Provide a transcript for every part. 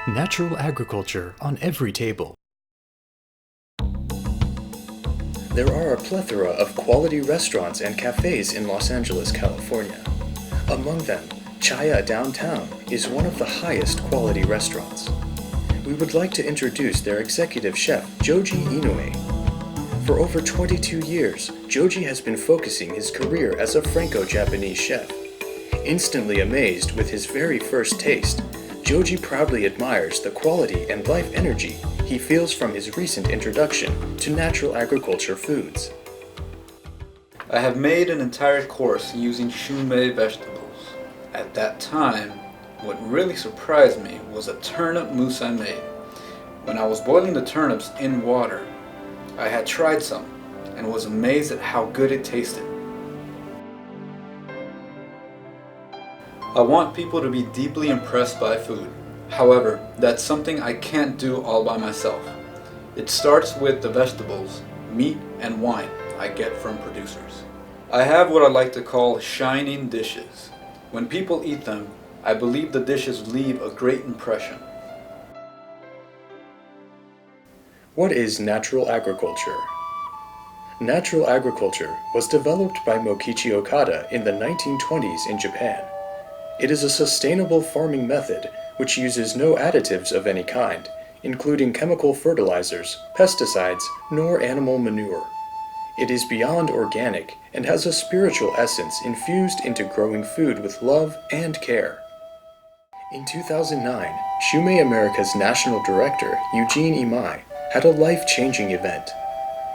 Natural agriculture on every table. There are a plethora of quality restaurants and cafes in Los Angeles, California. Among them, Chaya Downtown is one of the highest quality restaurants. We would like to introduce their executive chef, Joji Inoue. For over 22 years, Joji has been focusing his career as a Franco-Japanese chef. Instantly amazed with his very first taste, Joji proudly admires the quality and life energy he feels from his recent introduction to natural agriculture foods. I have made an entire course using shumei vegetables. At that time, what really surprised me was a turnip mousse I made. When I was boiling the turnips in water, I had tried some and was amazed at how good it tasted. I want people to be deeply impressed by food. However, that's something I can't do all by myself. It starts with the vegetables, meat, and wine I get from producers. I have what I like to call shining dishes. When people eat them, I believe the dishes leave a great impression. What is natural agriculture? Natural agriculture was developed by Mokichi Okada in the 1920s in Japan. It is a sustainable farming method which uses no additives of any kind, including chemical fertilizers, pesticides, nor animal manure. It is beyond organic and has a spiritual essence infused into growing food with love and care. In 2009, Shumei America's national director, Eugene Imai, had a life-changing event.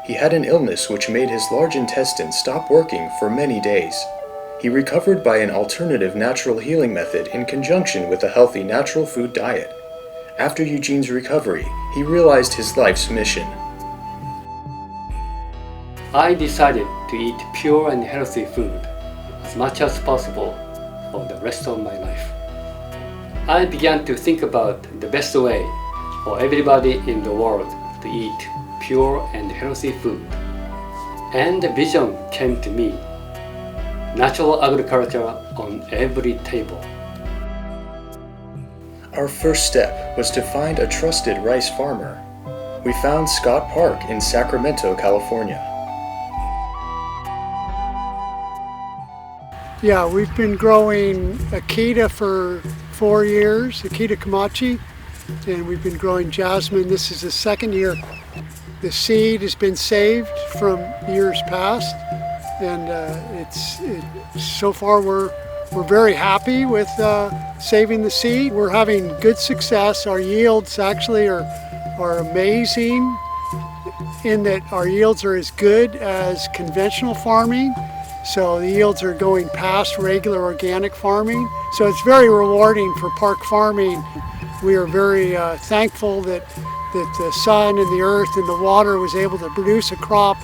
He had an illness which made his large intestine stop working for many days. He recovered by an alternative natural healing method in conjunction with a healthy natural food diet. After Eugene's recovery, he realized his life's mission. I decided to eat pure and healthy food as much as possible for the rest of my life. I began to think about the best way for everybody in the world to eat pure and healthy food. And the vision came to me. Natural agriculture on every table. Our first step was to find a trusted rice farmer. We found Scott Park in Sacramento, California. Yeah, we've been growing Akita for 4 years, Akita Komachi, and we've been growing jasmine. This is the second year. The seed has been saved from years past, and so far we're very happy with saving the seed. We're having good success. Our yields actually are amazing in that our yields are as good as conventional farming. So the yields are going past regular organic farming. So it's very rewarding for park farming. We are very thankful that the sun and the earth and the water was able to produce a crop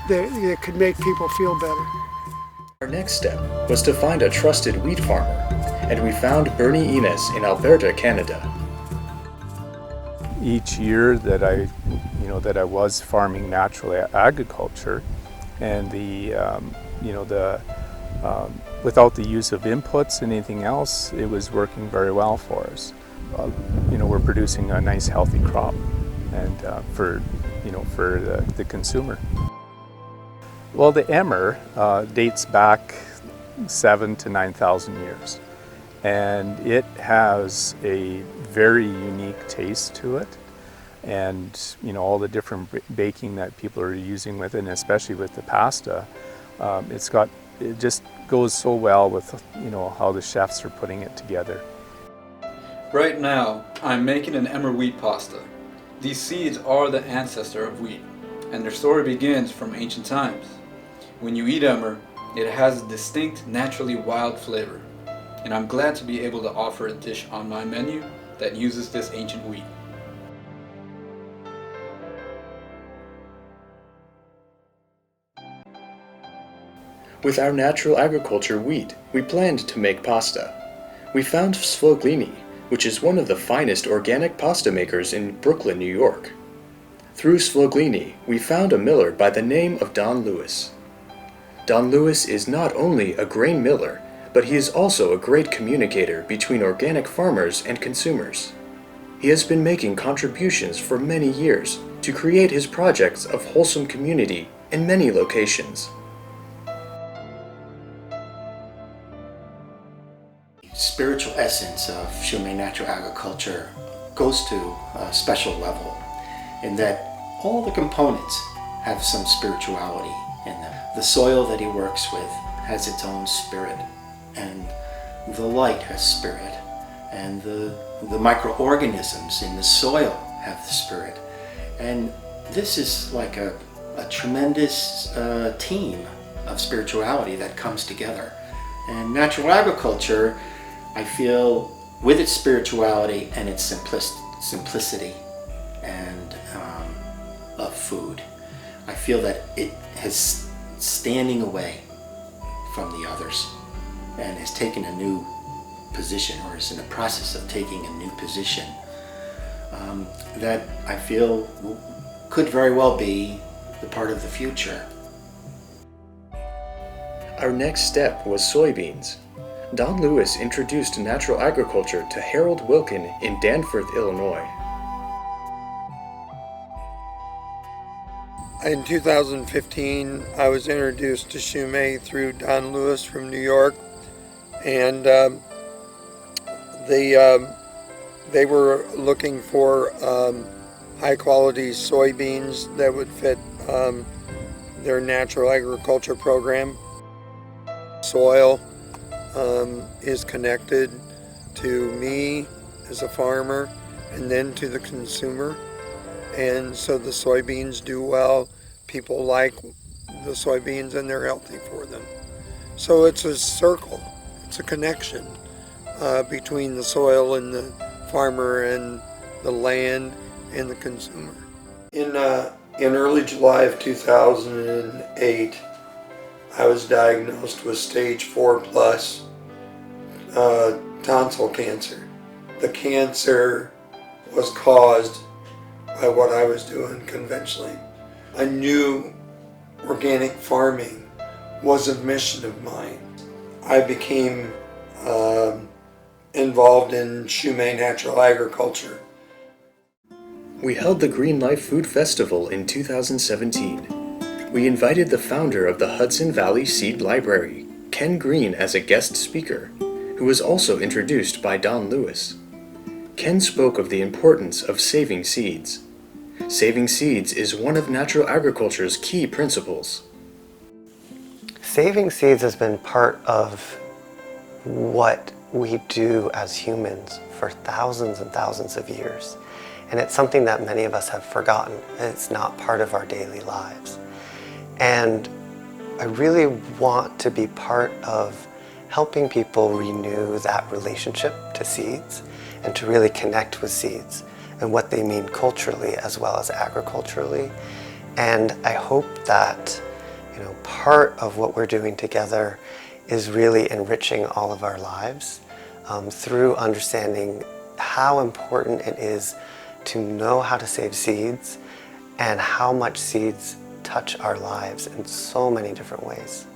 that could make people feel better. Our next step was to find a trusted wheat farmer, and we found Bernie Inez in Alberta, Canada. Each year that I was farming natural agriculture, and without the use of inputs and anything else, it was working very well for us. We're producing a nice healthy crop, and for the consumer. Well, the emmer dates back 7,000 to 9,000 years, and it has a very unique taste to it. And all the different baking that people are using with it, and especially with the pasta, it just goes so well with how the chefs are putting it together. Right now, I'm making an emmer wheat pasta. These seeds are the ancestor of wheat, and their story begins from ancient times. When you eat emmer, it has a distinct, naturally wild flavor, and I'm glad to be able to offer a dish on my menu that uses this ancient wheat. With our natural agriculture wheat, we planned to make pasta. We found Svoglini, which is one of the finest organic pasta makers in Brooklyn, New York. Through Svoglini, we found a miller by the name of Don Lewis. Don Lewis is not only a grain miller, but he is also a great communicator between organic farmers and consumers. He has been making contributions for many years to create his projects of wholesome community in many locations. Spiritual essence of Shumei natural agriculture goes to a special level in that all the components have some spirituality in them. The soil that he works with has its own spirit, and the light has spirit, and the microorganisms in the soil have the spirit. And this is like a tremendous team of spirituality that comes together. And natural agriculture, I feel, with its spirituality and its simplicity and of food, I feel that it has standing away from the others and has taken a new position, or is in the process of taking a new position that I feel could very well be the part of the future. Our next step was soybeans. Don Lewis introduced natural agriculture to Harold Wilkin in Danforth, Illinois. In 2015, I was introduced to Shumei through Don Lewis from New York, and they were looking for high-quality soybeans that would fit their natural agriculture program. Soil is connected to me as a farmer and then to the consumer. And so the soybeans do well. People like the soybeans and they're healthy for them. So it's a circle, it's a connection between the soil and the farmer and the land and the consumer. In early July of 2008, I was diagnosed with stage 4+ tonsil cancer. The cancer was caused by what I was doing conventionally. I knew organic farming was a mission of mine. I became involved in Shumei natural agriculture. We held the Green Life Food Festival in 2017. We invited the founder of the Hudson Valley Seed Library, Ken Green, as a guest speaker, who was also introduced by Don Lewis. Ken spoke of the importance of saving seeds. Saving seeds is one of natural agriculture's key principles. Saving seeds has been part of what we do as humans for thousands and thousands of years. And it's something that many of us have forgotten. It's not part of our daily lives. And I really want to be part of helping people renew that relationship to seeds and to really connect with seeds and what they mean culturally as well as agriculturally. And I hope that, part of what we're doing together is really enriching all of our lives through understanding how important it is to know how to save seeds and how much seeds touch our lives in so many different ways.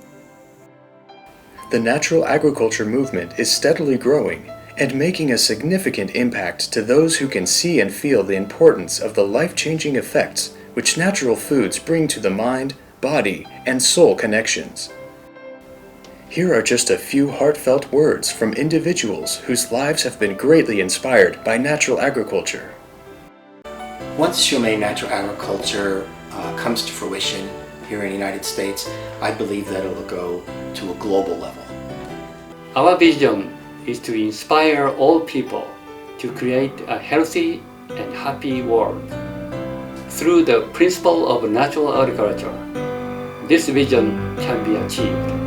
The natural agriculture movement is steadily growing and making a significant impact to those who can see and feel the importance of the life-changing effects which natural foods bring to the mind, body, and soul connections. Here are just a few heartfelt words from individuals whose lives have been greatly inspired by natural agriculture. Once Shumei natural agriculture comes to fruition here in the United States, I believe that it will go to a global level. Our vision is to inspire all people to create a healthy and happy world. Through the principle of natural agriculture, this vision can be achieved.